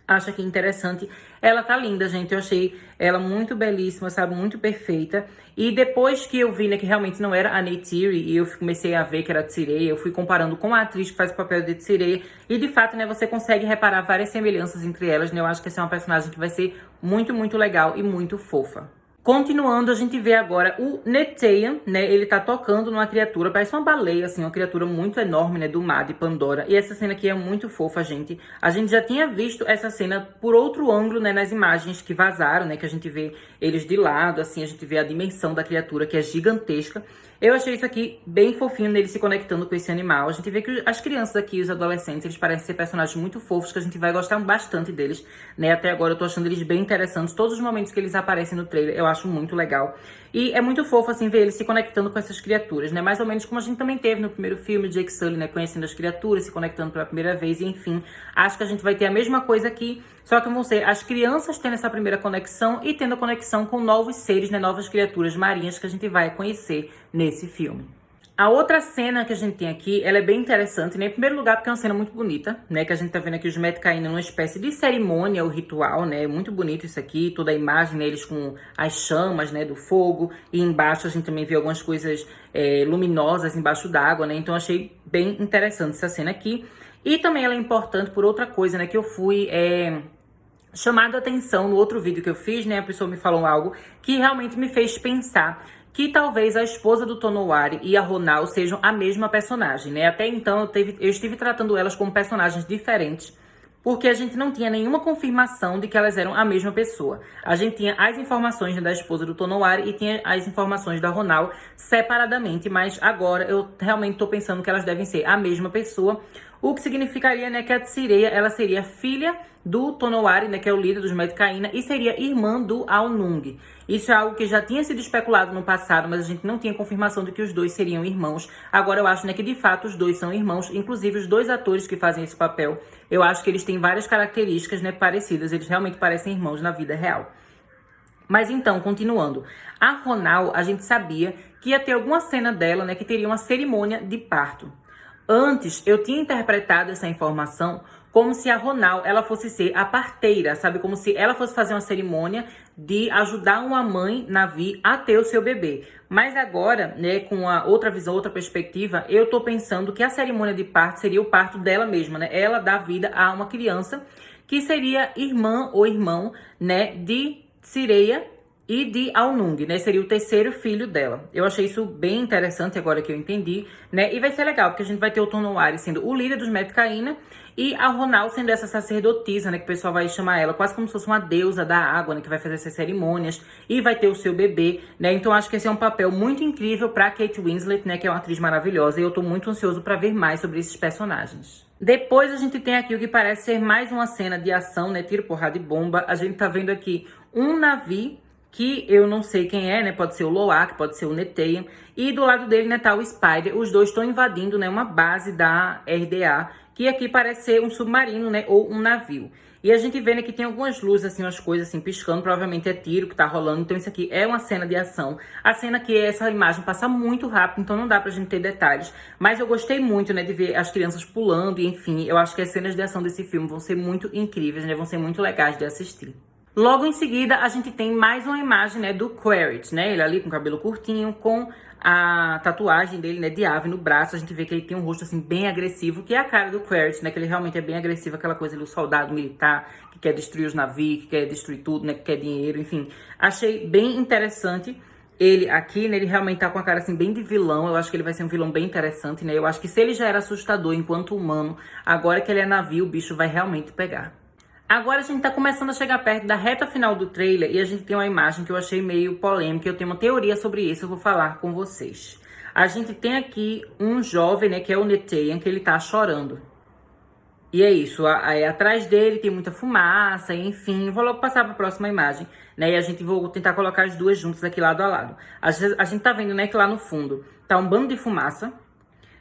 Acho que interessante. Ela tá linda, gente. Eu achei ela muito belíssima, sabe? Muito perfeita. E depois que eu vi, né, que realmente não era a Neytiri, e eu comecei a ver que era a Tsireia, eu fui comparando com a atriz que faz o papel de Tsireia. E de fato, né, você consegue reparar várias semelhanças entre elas, né? Eu acho que essa é uma personagem que vai ser muito, muito legal e muito fofa. Continuando, a gente vê agora o Netayan, né? Ele tá tocando numa criatura, parece uma baleia, assim, uma criatura muito enorme, né? Do mar de Pandora. E essa cena aqui é muito fofa, gente. A gente já tinha visto essa cena por outro ângulo, né? Nas imagens que vazaram, né? Que a gente vê eles de lado, assim, a gente vê a dimensão da criatura, que é gigantesca. Eu achei isso aqui bem fofinho, nele se conectando com esse animal. A gente vê que as crianças aqui, os adolescentes, eles parecem ser personagens muito fofos, que a gente vai gostar bastante deles, né? Até agora eu tô achando eles bem interessantes. Todos os momentos que eles aparecem no trailer, eu acho muito legal. E é muito fofo, assim, ver eles se conectando com essas criaturas, né? Mais ou menos como a gente também teve no primeiro filme, Jake Sully, né? Conhecendo as criaturas, se conectando pela primeira vez, e enfim. Acho que a gente vai ter a mesma coisa aqui, só que vão ser as crianças tendo essa primeira conexão e tendo a conexão com novos seres, né? Novas criaturas marinhas que a gente vai conhecer nesse filme. A outra cena que a gente tem aqui, ela é bem interessante, né? Em primeiro lugar, porque é uma cena muito bonita, né? Que a gente tá vendo aqui os Metcaína numa espécie de cerimônia ou ritual, né? Muito bonito isso aqui, toda a imagem, né? Eles com as chamas, né? Do fogo. E embaixo a gente também vê algumas coisas luminosas embaixo d'água, né? Então achei bem interessante essa cena aqui. E também ela é importante por outra coisa, né? Que eu fui chamada a atenção no outro vídeo que eu fiz, né? A pessoa me falou algo que realmente me fez pensar que talvez a esposa do Tonowari e a Ronal sejam a mesma personagem, né? Até então eu estive tratando elas como personagens diferentes, porque a gente não tinha nenhuma confirmação de que elas eram a mesma pessoa. A gente tinha as informações, né, da esposa do Tonowari e tinha as informações da Ronal separadamente, mas agora eu realmente tô pensando que elas devem ser a mesma pessoa, o que significaria, né, que a Tsireya, ela seria filha do Tonowari, né, que é o líder dos Metkayina, e seria irmã do Aonung. Isso é algo que já tinha sido especulado no passado, mas a gente não tinha confirmação de que os dois seriam irmãos. Agora eu acho, né, que de fato os dois são irmãos, inclusive os dois atores que fazem esse papel, eu acho que eles têm várias características, né, parecidas, eles realmente parecem irmãos na vida real. Mas então, continuando, a Ronal, a gente sabia que ia ter alguma cena dela, né, que teria uma cerimônia de parto. Antes, eu tinha interpretado essa informação como se a Ronal, ela fosse ser a parteira, sabe? Como se ela fosse fazer uma cerimônia de ajudar uma mãe, Na'vi, a ter o seu bebê. Mas agora, né, com a outra visão, outra perspectiva, eu tô pensando que a cerimônia de parto seria o parto dela mesma, né? Ela dá vida a uma criança que seria irmã ou irmão, né, de Tsireya e de Aonung, né? Seria o terceiro filho dela. Eu achei isso bem interessante agora que eu entendi, né? E vai ser legal, porque a gente vai ter o Tonowari sendo o líder dos Metkayina e a Ronal sendo essa sacerdotisa, né? Que o pessoal vai chamar ela quase como se fosse uma deusa da água, né? Que vai fazer essas cerimônias e vai ter o seu bebê, né? Então acho que esse é um papel muito incrível pra Kate Winslet, né? Que é uma atriz maravilhosa e eu tô muito ansioso pra ver mais sobre esses personagens. Depois a gente tem aqui o que parece ser mais uma cena de ação, né? Tiro, porrada e bomba. A gente tá vendo aqui um Na'vi que eu não sei quem é, né? Pode ser o Lo'ak, pode ser o Neteyam. E do lado dele, né, tá o Spider. Os dois estão invadindo, né, uma base da RDA, que aqui parece ser um submarino, né, ou um navio. E a gente vê, né, que tem algumas luzes, assim, umas coisas assim piscando, provavelmente é tiro que tá rolando. Então isso aqui é uma cena de ação. A cena que essa imagem passa muito rápido, então não dá pra gente ter detalhes. Mas eu gostei muito, né, de ver as crianças pulando e enfim, eu acho que as cenas de ação desse filme vão ser muito incríveis, né, vão ser muito legais de assistir. Logo em seguida, a gente tem mais uma imagem, né, do Quaritch, né? Ele ali com o cabelo curtinho, com a tatuagem dele, né, de ave no braço. A gente vê que ele tem um rosto, assim, bem agressivo, que é a cara do Quaritch, né? Que ele realmente é bem agressivo, aquela coisa do soldado militar que quer destruir os navios, que quer destruir tudo, né? Que quer dinheiro, enfim. Achei bem interessante ele aqui, né? Ele realmente tá com a cara, assim, bem de vilão. Eu acho que ele vai ser um vilão bem interessante, né? Eu acho que se ele já era assustador enquanto humano, agora que ele é navio, o bicho vai realmente pegar. Agora a gente tá começando a chegar perto da reta final do trailer e a gente tem uma imagem que eu achei meio polêmica. Eu tenho uma teoria sobre isso, eu vou falar com vocês. A gente tem aqui um jovem, né, que é o Neteyam, que ele tá chorando. E é isso, aí atrás dele tem muita fumaça, enfim. Vou logo passar para a próxima imagem, né, e a gente vou tentar colocar as duas juntas aqui lado a lado. A gente tá vendo, né, que lá no fundo tá um bando de fumaça,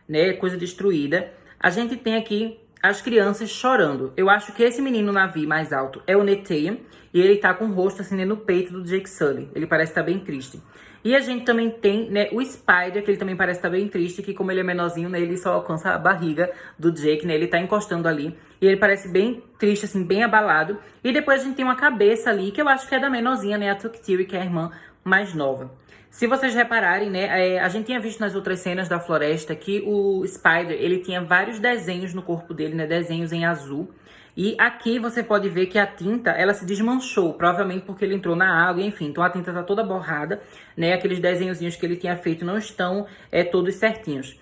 né, coisa destruída. A gente tem aqui as crianças chorando. Eu acho que esse menino Na'vi mais alto é o Neteyam. E ele tá com o rosto assim, né, no peito do Jake Sully. Ele parece estar bem triste. E a gente também tem, né, o Spider, que ele também parece estar bem triste. Que como ele é menorzinho, né, ele só alcança a barriga do Jake, né. Ele tá encostando ali. E ele parece bem triste, assim, bem abalado. E depois a gente tem uma cabeça ali, que eu acho que é da menorzinha, né, a Tuktiri, que é a irmã mais nova. Se vocês repararem, né, a gente tinha visto nas outras cenas da floresta que o Spider, ele tinha vários desenhos no corpo dele, né, desenhos em azul. E aqui você pode ver que a tinta, ela se desmanchou, provavelmente porque ele entrou na água, enfim. Então a tinta tá toda borrada, né, aqueles desenhozinhos que ele tinha feito não estão todos certinhos.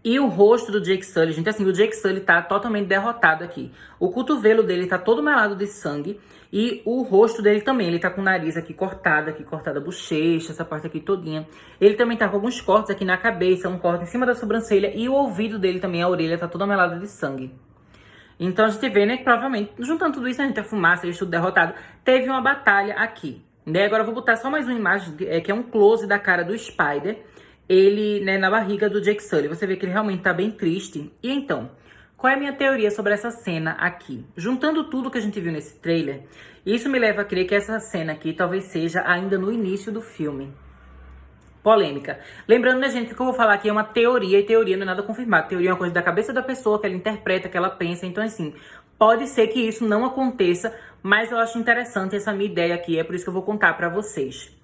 E o rosto do Jake Sully, gente, assim, o Jake Sully tá totalmente derrotado aqui. O cotovelo dele tá todo melado de sangue. E o rosto dele também, ele tá com o nariz aqui cortada a bochecha, essa parte aqui todinha. Ele também tá com alguns cortes aqui na cabeça, um corte em cima da sobrancelha. E o ouvido dele também, a orelha, tá toda melada de sangue. Então a gente vê, né, que provavelmente, juntando tudo isso, a gente, a fumaça, ele tudo derrotado, teve uma batalha aqui. Né? Agora eu vou botar só mais uma imagem, que é um close da cara do Spider. Ele, né, na barriga do Jake Sully. Você vê que ele realmente tá bem triste. E então, qual é a minha teoria sobre essa cena aqui? Juntando tudo que a gente viu nesse trailer, isso me leva a crer que essa cena aqui talvez seja ainda no início do filme. Polêmica. Lembrando, né, gente, que o que eu vou falar aqui é uma teoria, e teoria não é nada confirmado. Teoria é uma coisa da cabeça da pessoa, que ela interpreta, que ela pensa. Então, assim, pode ser que isso não aconteça, mas eu acho interessante essa minha ideia aqui. É por isso que eu vou contar pra vocês.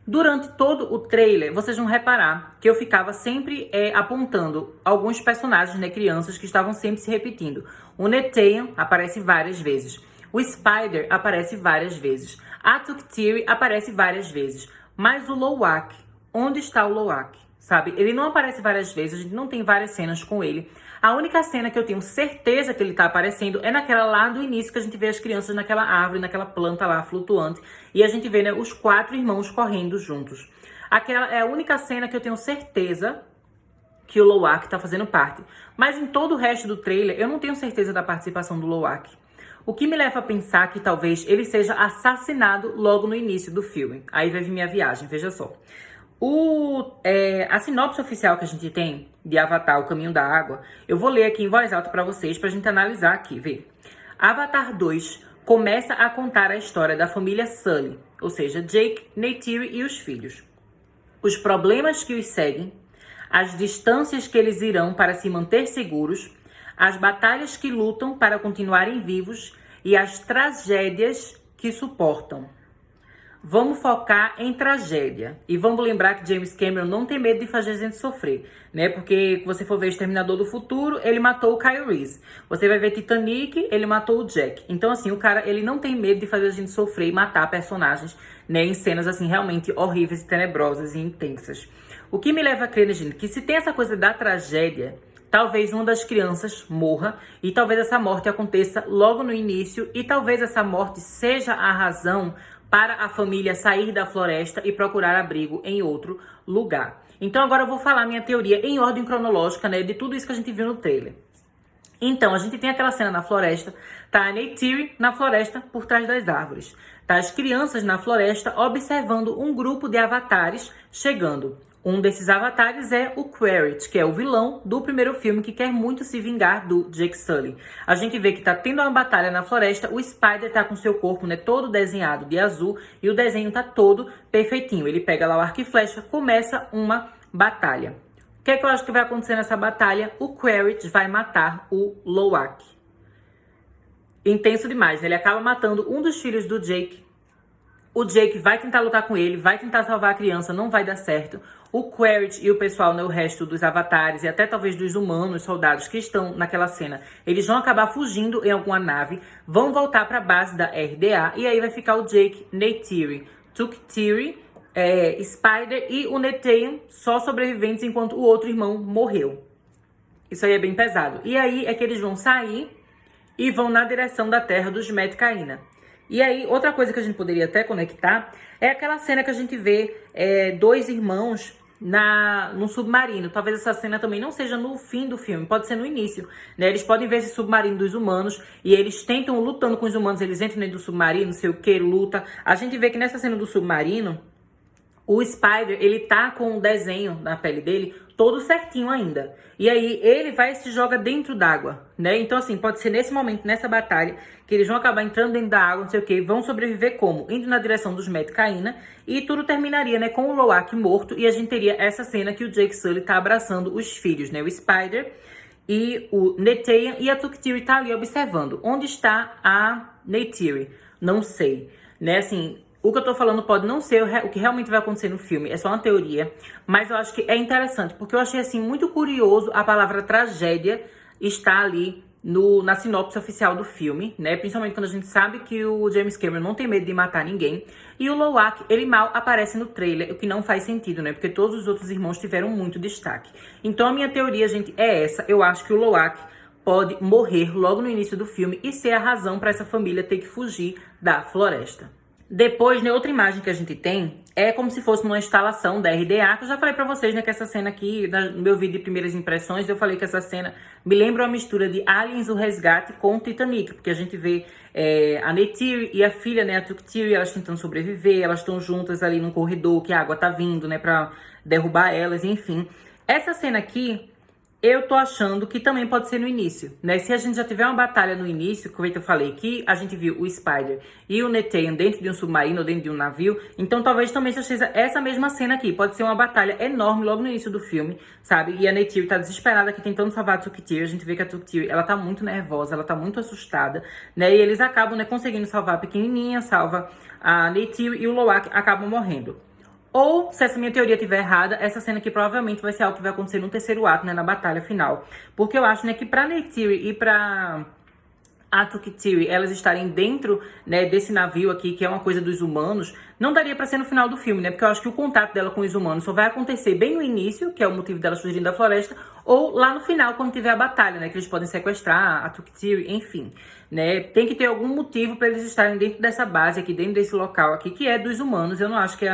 Durante todo o trailer, vocês vão reparar que eu ficava sempre apontando alguns personagens, né, crianças, que estavam sempre se repetindo. O Neteyam aparece várias vezes. O Spider aparece várias vezes. A Tuktiri aparece várias vezes. Mas o Lo'ak, onde está o Lo'ak? sabe? Ele não aparece várias vezes, a gente não tem várias cenas com ele. A única cena que eu tenho certeza que ele tá aparecendo é naquela lá do início, que a gente vê as crianças naquela árvore, naquela planta lá flutuante. E a gente vê, né, os 4 irmãos correndo juntos. Aquela é a única cena que eu tenho certeza que o Loak tá fazendo parte. Mas em todo o resto do trailer, eu não tenho certeza da participação do Loak. O que me leva a pensar que talvez ele seja assassinado logo no início do filme. Aí vai vir minha viagem, veja só. A sinopse oficial que a gente tem de Avatar, O Caminho da Água, eu vou ler aqui em voz alta pra vocês, pra gente analisar aqui, ver. Avatar 2 começa a contar a história da família Sully, ou seja, Jake, Neytiri e os filhos. Os problemas que os seguem, as distâncias que eles irão para se manter seguros, as batalhas que lutam para continuarem vivos e as tragédias que suportam. Vamos focar em tragédia. E vamos lembrar que James Cameron não tem medo de fazer a gente sofrer, né? Porque se você for ver Exterminador do Futuro, ele matou o Kyle Reese. Você vai ver Titanic, ele matou o Jack. Então, assim, o cara, ele não tem medo de fazer a gente sofrer e matar personagens, né? Em cenas, assim, realmente horríveis, tenebrosas e intensas. O que me leva a crer, né, gente, que se tem essa coisa da tragédia, talvez uma das crianças morra e talvez essa morte aconteça logo no início e talvez essa morte seja a razão para a família sair da floresta e procurar abrigo em outro lugar. Então agora eu vou falar minha teoria em ordem cronológica, né, de tudo isso que a gente viu no trailer. Então, a gente tem aquela cena na floresta, tá a Neytiri na floresta por trás das árvores. Tá as crianças na floresta observando um grupo de avatares chegando. Um desses avatares é o Quaritch, que é o vilão do primeiro filme que quer muito se vingar do Jake Sully. A gente vê que tá tendo uma batalha na floresta, o Spider tá com seu corpo, né, todo desenhado de azul e o desenho tá todo perfeitinho. Ele pega lá o arco e flecha, começa uma batalha. O que é que eu acho que vai acontecer nessa batalha? O Quaritch vai matar o Loak. Intenso demais, né? Ele acaba matando um dos filhos do Jake. O Jake vai tentar lutar com ele, vai tentar salvar a criança, não vai dar certo. O Quaritch e o pessoal, né, o resto dos avatares e até talvez dos humanos, soldados que estão naquela cena, eles vão acabar fugindo em alguma nave, vão voltar para a base da RDA e aí vai ficar o Jake, Neytiri, Tuktiri, Spider e o Neteyam só sobreviventes enquanto o outro irmão morreu. Isso aí é bem pesado. E aí é que eles vão sair e vão na direção da terra dos Metkayina. E aí, outra coisa que a gente poderia até conectar é aquela cena que a gente vê 2 irmãos num submarino. Talvez essa cena também não seja no fim do filme, pode ser no início, né? Eles podem ver esse submarino dos humanos e eles tentam lutando com os humanos, eles entram dentro do submarino, não sei o que, luta. A gente vê que nessa cena do submarino, o Spider, ele tá com o desenho na pele dele todo certinho ainda. E aí, ele vai e se joga dentro d'água, né? Então, assim, pode ser nesse momento, nessa batalha, que eles vão acabar entrando dentro da água, não sei o que, vão sobreviver como? Indo na direção dos Metkayina, e tudo terminaria, né, com o Loak morto, e a gente teria essa cena que o Jake Sully tá abraçando os filhos, né? O Spider e o Neteyam, e a Tuktiri tá ali observando. Onde está a Neytiri? Não sei, né? Assim, o que eu tô falando pode não ser o que realmente vai acontecer no filme, é só uma teoria, mas eu acho que é interessante, porque eu achei, assim, muito curioso a palavra tragédia estar ali na sinopse oficial do filme, né? Principalmente quando a gente sabe que o James Cameron não tem medo de matar ninguém. E o Loak, ele mal aparece no trailer, o que não faz sentido, né? Porque todos os outros irmãos tiveram muito destaque. Então a minha teoria, gente, é essa. Eu acho que o Loak pode morrer logo no início do filme e ser a razão para essa família ter que fugir da floresta. Depois, né, outra imagem que a gente tem é como se fosse uma instalação da RDA, que eu já falei pra vocês, né, que essa cena aqui, no meu vídeo de primeiras impressões, eu falei que essa cena me lembra uma mistura de Aliens, o Resgate com Titanic, porque a gente vê a Neytiri e a filha, né, a Tuktiri, elas tentando sobreviver, elas estão juntas ali num corredor que a água tá vindo, né, pra derrubar elas, enfim. Essa cena aqui, eu tô achando que também pode ser no início, né? Se a gente já tiver uma batalha no início, como eu falei, que a gente viu o Spider e o Neteyam dentro de um submarino ou dentro de um navio, então talvez também seja essa mesma cena aqui. Pode ser uma batalha enorme logo no início do filme, sabe? E a Neytiri tá desesperada aqui tentando salvar a Tuktiri. A gente vê que a Tuktiri, ela tá muito nervosa, ela tá muito assustada, né? E eles acabam, né, conseguindo salvar a pequenininha, salva a Neytiri e o Loak acabam morrendo. Ou, se essa minha teoria estiver errada, essa cena aqui provavelmente vai ser algo que vai acontecer no terceiro ato, né, na batalha final. Porque eu acho, né, que pra Neytiri e pra a Tuk Tiri, elas estarem dentro, né, desse navio aqui, que é uma coisa dos humanos, não daria pra ser no final do filme, né? Porque eu acho que o contato dela com os humanos só vai acontecer bem no início, que é o motivo delas fugirem da floresta, ou lá no final, quando tiver a batalha, né? Que eles podem sequestrar a Tuk Tiri, enfim, né? Tem que ter algum motivo pra eles estarem dentro dessa base aqui, dentro desse local aqui, que é dos humanos. Eu não acho que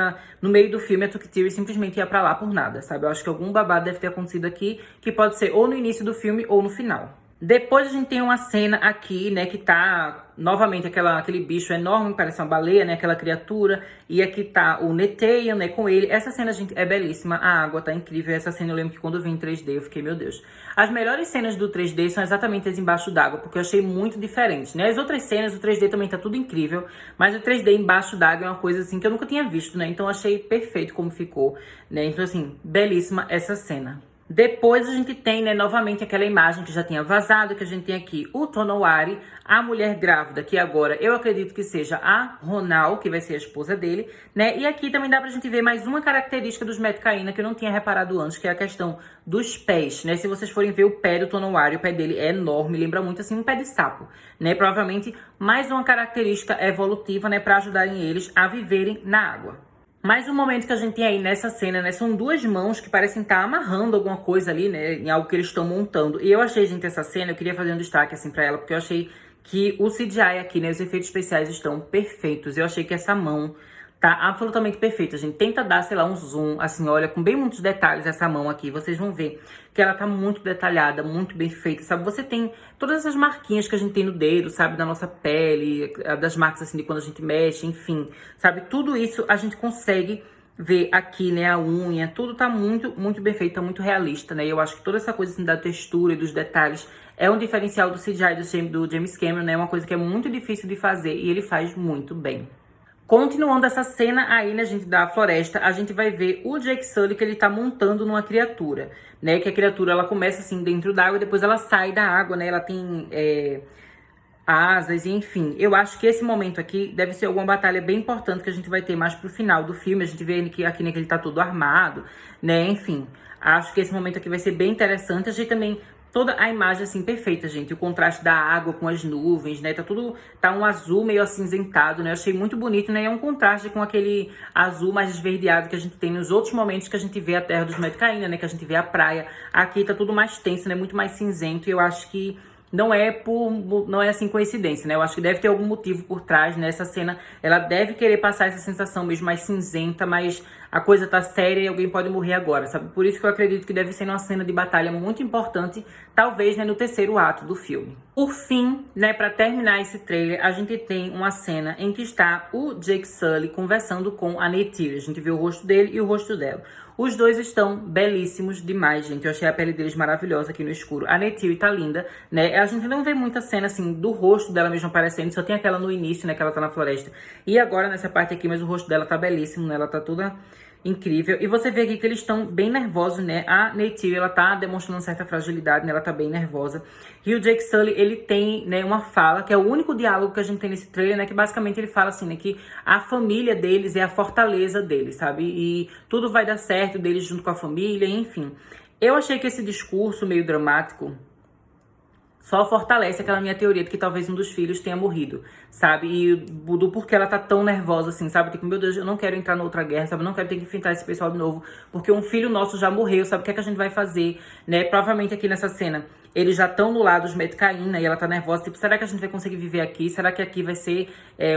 no meio do filme a Tuk Tiri simplesmente ia pra lá por nada, sabe? Eu acho que algum babado deve ter acontecido aqui, que pode ser ou no início do filme ou no final. Depois a gente tem uma cena aqui, né, que tá novamente aquele bicho enorme, parece uma baleia, né, aquela criatura. E aqui tá o Neteyam, né, com ele. Essa cena, gente, é belíssima, a água tá incrível. Essa cena eu lembro que quando eu vi em 3D eu fiquei, meu Deus. As melhores cenas do 3D são exatamente as embaixo d'água, porque eu achei muito diferente, né. As outras cenas, o 3D também tá tudo incrível, mas o 3D embaixo d'água é uma coisa, assim, que eu nunca tinha visto, né. Então eu achei perfeito como ficou, né. Então, assim, belíssima essa cena. Depois a gente tem, né, novamente aquela imagem que já tinha vazado, que a gente tem aqui o Tonowari, a mulher grávida, que agora eu acredito que seja a Ronal, que vai ser a esposa dele, né? E aqui também dá pra gente ver mais uma característica dos Metkayina que eu não tinha reparado antes, que é a questão dos pés, né? Se vocês forem ver o pé do Tonowari, o pé dele é enorme, lembra muito, assim, um pé de sapo, né? Provavelmente mais uma característica evolutiva, né, pra ajudarem eles a viverem na água. Mais um momento que a gente tem aí nessa cena, né? São duas mãos que parecem estar amarrando alguma coisa ali, né? Em algo que eles estão montando. E eu achei, gente, essa cena, eu queria fazer um destaque, assim, pra ela, porque eu achei que o CGI aqui, né? Os efeitos especiais estão perfeitos. Eu achei que essa mão tá absolutamente perfeita, gente. Tenta dar, sei lá, um zoom, assim, olha, com bem muitos detalhes essa mão aqui. Vocês vão ver que ela tá muito detalhada, muito bem feita, sabe? Você tem todas essas marquinhas que a gente tem no dedo, sabe? Da nossa pele, das marcas, assim, de quando a gente mexe, enfim. Sabe? Tudo isso a gente consegue ver aqui, né? A unha, tudo tá muito, muito bem feito, tá muito realista, né? E eu acho que toda essa coisa, assim, da textura e dos detalhes é um diferencial do CGI do James Cameron, né? É uma coisa que é muito difícil de fazer e ele faz muito bem. Continuando essa cena aí, né, gente, da floresta, a gente vai ver o Jake Sully que ele tá montando numa criatura, né? Que a criatura, ela começa assim dentro d'água e depois ela sai da água, né? Ela tem asas, e enfim. Eu acho que esse momento aqui deve ser alguma batalha bem importante que a gente vai ter mais pro final do filme. A gente vê que aqui, né, que ele tá todo armado, né? Enfim, acho que esse momento aqui vai ser bem interessante. A gente também toda a imagem, assim, perfeita, gente. O contraste da água com as nuvens, né? Tá um azul meio acinzentado, né? Eu achei muito bonito, né? É um contraste com aquele azul mais esverdeado que a gente tem nos outros momentos que a gente vê a terra dos Metkayina, né? Que a gente vê a praia. Aqui tá tudo mais tenso, né? Muito mais cinzento. E eu acho que não é assim coincidência, né? Eu acho que deve ter algum motivo por trás, né? Essa cena, ela deve querer passar essa sensação mesmo mais cinzenta, mas a coisa tá séria e alguém pode morrer agora, sabe? Por isso que eu acredito que deve ser uma cena de batalha muito importante, talvez, né, no terceiro ato do filme. Por fim, né, pra terminar esse trailer, a gente tem uma cena em que está o Jake Sully conversando com a Neytiri. A gente vê o rosto dele e o rosto dela. Os dois estão belíssimos demais, gente. Eu achei a pele deles maravilhosa aqui no escuro. A Neytiri tá linda, né? A gente não vê muita cena, assim, do rosto dela mesmo aparecendo. Só tem aquela no início, né? Que ela tá na floresta. E agora nessa parte aqui, mas o rosto dela tá belíssimo, né? Ela tá toda incrível. E você vê aqui que eles estão bem nervosos, né? A Neytiri, ela tá demonstrando certa fragilidade, né? Ela tá bem nervosa. E o Jake Sully, ele tem, né, uma fala, que é o único diálogo que a gente tem nesse trailer, né? Que basicamente ele fala assim, né? Que a família deles é a fortaleza deles, sabe? E tudo vai dar certo deles junto com a família, enfim. Eu achei que esse discurso meio dramático só fortalece aquela minha teoria de que talvez um dos filhos tenha morrido, sabe? E do porquê ela tá tão nervosa assim, sabe? Tipo, meu Deus, eu não quero entrar noutra guerra, sabe? Eu não quero ter que enfrentar esse pessoal de novo, porque um filho nosso já morreu, sabe? O que é que a gente vai fazer, né? Provavelmente aqui nessa cena, eles já estão no lado dos Metkayina e ela tá nervosa, tipo, será que a gente vai conseguir viver aqui? Será que aqui vai ser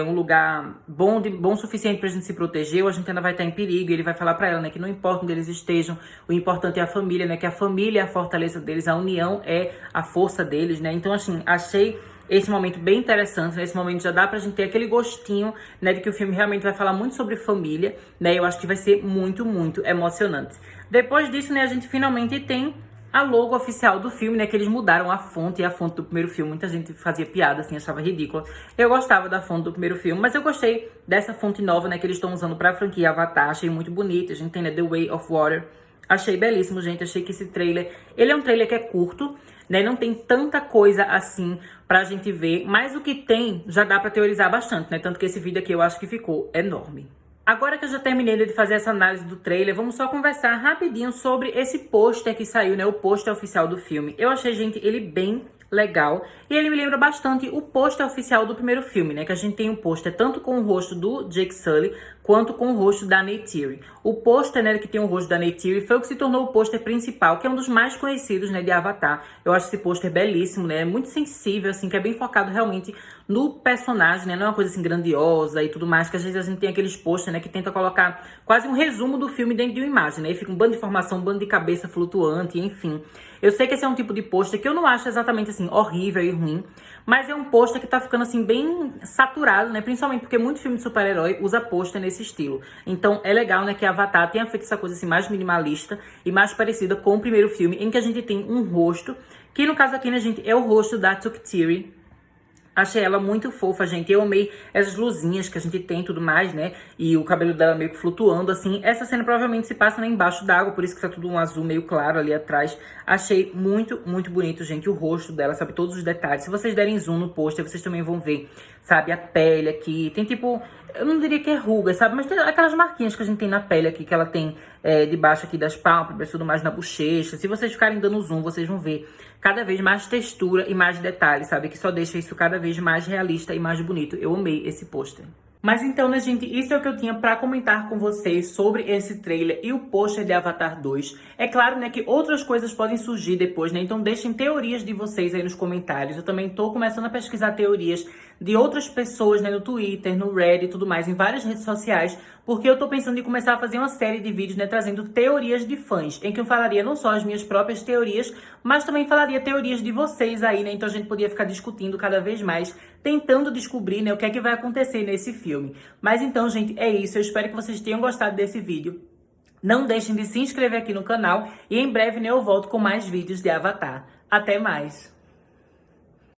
um lugar bom o suficiente pra gente se proteger? Ou a gente ainda vai estar em perigo? E ele vai falar pra ela, né, que não importa onde eles estejam, o importante é a família, né? Que a família é a fortaleza deles, a união é a força deles, né? Então, assim, achei esse momento bem interessante. Nesse momento já dá pra gente ter aquele gostinho, né, de que o filme realmente vai falar muito sobre família, né? Eu acho que vai ser muito, muito emocionante. Depois disso, né, a gente finalmente tem a logo oficial do filme, né, que eles mudaram a fonte, e a fonte do primeiro filme, muita gente fazia piada, assim, achava ridícula. Eu gostava da fonte do primeiro filme, mas eu gostei dessa fonte nova, né, que eles estão usando pra franquia Avatar, achei muito bonita. A gente tem, né, The Way of Water, achei belíssimo, gente, achei que esse trailer, ele é um trailer que é curto, né, não tem tanta coisa assim pra gente ver, mas o que tem já dá pra teorizar bastante, né, tanto que esse vídeo aqui eu acho que ficou enorme. Agora que eu já terminei de fazer essa análise do trailer, vamos só conversar rapidinho sobre esse pôster que saiu, né? O pôster oficial do filme. Eu achei, gente, ele bem legal. E ele me lembra bastante o pôster oficial do primeiro filme, né? Que a gente tem um pôster tanto com o rosto do Jake Sully, quanto com o rosto da Neytiri. O pôster, né, que tem o rosto da Neytiri foi o que se tornou o pôster principal, que é um dos mais conhecidos, né, de Avatar. Eu acho esse pôster belíssimo, né? É muito sensível, assim, que é bem focado realmente no personagem, né? Não é uma coisa assim grandiosa e tudo mais, que às vezes a gente tem aqueles posters, né, que tenta colocar quase um resumo do filme dentro de uma imagem, né? E fica um bando de informação, um bando de cabeça flutuante, enfim. Eu sei que esse é um tipo de pôster que eu não acho exatamente assim horrível e ruim, mas é um pôster que tá ficando assim bem saturado, né? Principalmente porque muito filme de super-herói usa pôster nesse estilo. Então é legal, né, que Avatar tenha feito essa coisa assim mais minimalista e mais parecida com o primeiro filme, em que a gente tem um rosto, que no caso aqui, né, gente, é o rosto da Tuktiri. Achei ela muito fofa, gente. Eu amei essas luzinhas que a gente tem e tudo mais, né? E o cabelo dela meio que flutuando, assim. Essa cena provavelmente se passa, né, embaixo d'água, por isso que tá tudo um azul meio claro ali atrás. Achei muito, muito bonito, gente, o rosto dela, sabe? Todos os detalhes. Se vocês derem zoom no pôster, vocês também vão ver, sabe? A pele aqui. Tem tipo, eu não diria que é ruga, sabe? Mas tem aquelas marquinhas que a gente tem na pele aqui, que ela tem debaixo aqui das pálpebras, tudo mais na bochecha. Se vocês ficarem dando zoom, vocês vão ver cada vez mais textura e mais detalhes, sabe? Que só deixa isso cada vez mais realista e mais bonito. Eu amei esse pôster. Mas então, né, gente, isso é o que eu tinha pra comentar com vocês sobre esse trailer e o pôster de Avatar 2. É claro, né, que outras coisas podem surgir depois, né? Então deixem teorias de vocês aí nos comentários. Eu também tô começando a pesquisar teorias de outras pessoas, né, no Twitter, no Reddit e tudo mais, em várias redes sociais, porque eu tô pensando em começar a fazer uma série de vídeos, né, trazendo teorias de fãs, em que eu falaria não só as minhas próprias teorias, mas também falaria teorias de vocês aí, né? Então a gente podia ficar discutindo cada vez mais, tentando descobrir, né, o que é que vai acontecer nesse filme. Mas então, gente, é isso. Eu espero que vocês tenham gostado desse vídeo. Não deixem de se inscrever aqui no canal e em breve, né, eu volto com mais vídeos de Avatar. Até mais!